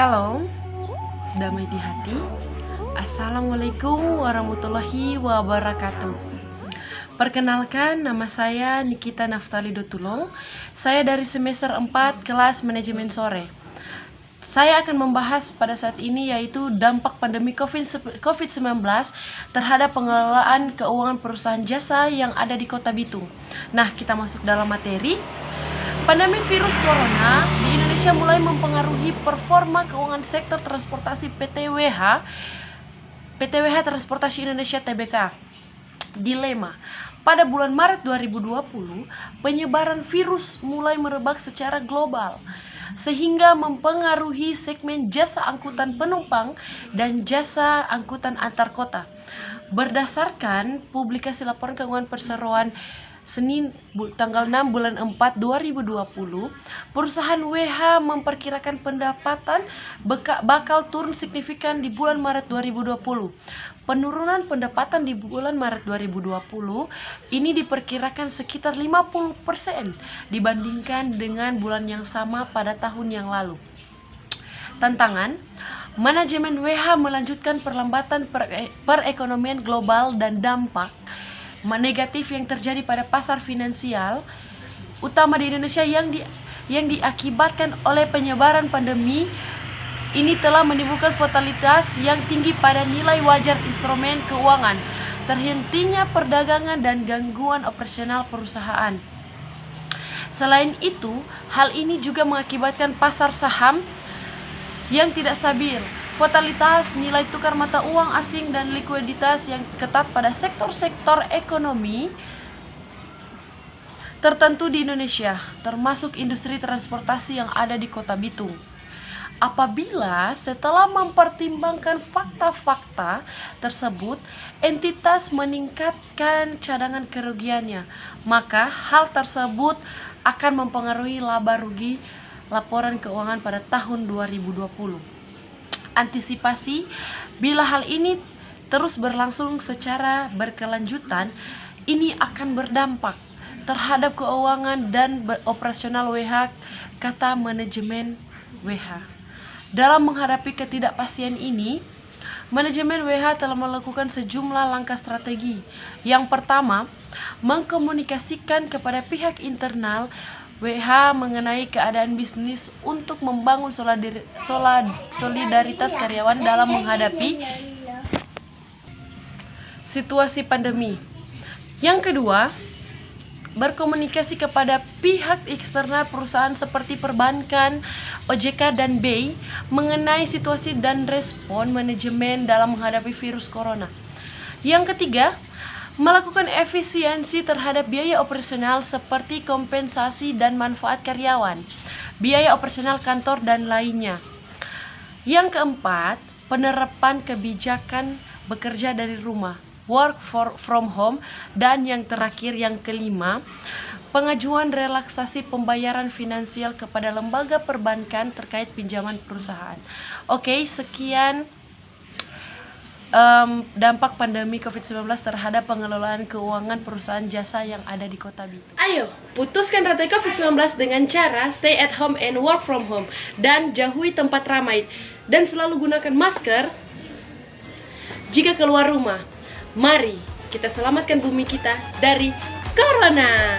Shalom, damai di hati. Assalamualaikum warahmatullahi wabarakatuh. Perkenalkan, nama saya Nikita Naftali Dotulong. Saya dari semester 4 kelas manajemen sore. Saya akan membahas pada saat ini yaitu dampak pandemi COVID-19 terhadap pengelolaan keuangan perusahaan jasa yang ada di Kota Bitung. Nah, kita masuk dalam materi. Pandemi virus corona di Indonesia mulai mempengaruhi performa keuangan sektor transportasi PT WH Transportasi Indonesia Tbk. Dilema. Pada bulan Maret 2020, penyebaran virus mulai merebak secara global sehingga mempengaruhi segmen jasa angkutan penumpang dan jasa angkutan antar kota. Berdasarkan publikasi laporan keuangan perseroan Senin tanggal 6 bulan 4 2020, perusahaan WH memperkirakan pendapatan bakal turun signifikan di bulan Maret 2020. Penurunan pendapatan di bulan Maret 2020 ini diperkirakan sekitar 50% dibandingkan dengan bulan yang sama pada tahun yang lalu. Tantangan, manajemen WH melanjutkan perlambatan perekonomian global dan dampak negatif yang terjadi pada pasar finansial utama di Indonesia yang diakibatkan oleh penyebaran pandemi ini telah menimbulkan volatilitas yang tinggi pada nilai wajar instrumen keuangan, terhentinya perdagangan dan gangguan operasional perusahaan. Selain itu, hal ini juga mengakibatkan pasar saham yang tidak stabil, volatilitas nilai tukar mata uang asing dan likuiditas yang ketat pada sektor-sektor ekonomi tertentu di Indonesia, termasuk industri transportasi yang ada di Kota Bitung. Apabila setelah mempertimbangkan fakta-fakta tersebut, entitas meningkatkan cadangan kerugiannya, maka hal tersebut akan mempengaruhi laba rugi laporan keuangan pada tahun 2020. Antisipasi, bila hal ini terus berlangsung secara berkelanjutan, ini akan berdampak terhadap keuangan dan operasional WH, kata manajemen WH. Dalam menghadapi ketidakpastian ini, manajemen WH telah melakukan sejumlah langkah strategi. Yang pertama, mengkomunikasikan kepada pihak internal WH mengenai keadaan bisnis untuk membangun solidaritas karyawan dalam menghadapi situasi pandemi. Yang kedua, berkomunikasi kepada pihak eksternal perusahaan seperti perbankan, OJK, dan BEI mengenai situasi dan respon manajemen dalam menghadapi virus corona. Yang ketiga, melakukan efisiensi terhadap biaya operasional seperti kompensasi dan manfaat karyawan, biaya operasional kantor, dan lainnya. Yang keempat, penerapan kebijakan bekerja dari rumah, work from home, dan yang terakhir, yang kelima, pengajuan relaksasi pembayaran finansial kepada lembaga perbankan terkait pinjaman perusahaan. Oke, sekian dampak pandemi COVID-19 terhadap pengelolaan keuangan perusahaan jasa yang ada di Kota Bitung. Ayo, putuskan rantai COVID-19 dengan cara stay at home and work from home, dan jauhi tempat ramai, dan selalu gunakan masker jika keluar rumah. Mari kita selamatkan bumi kita dari Corona.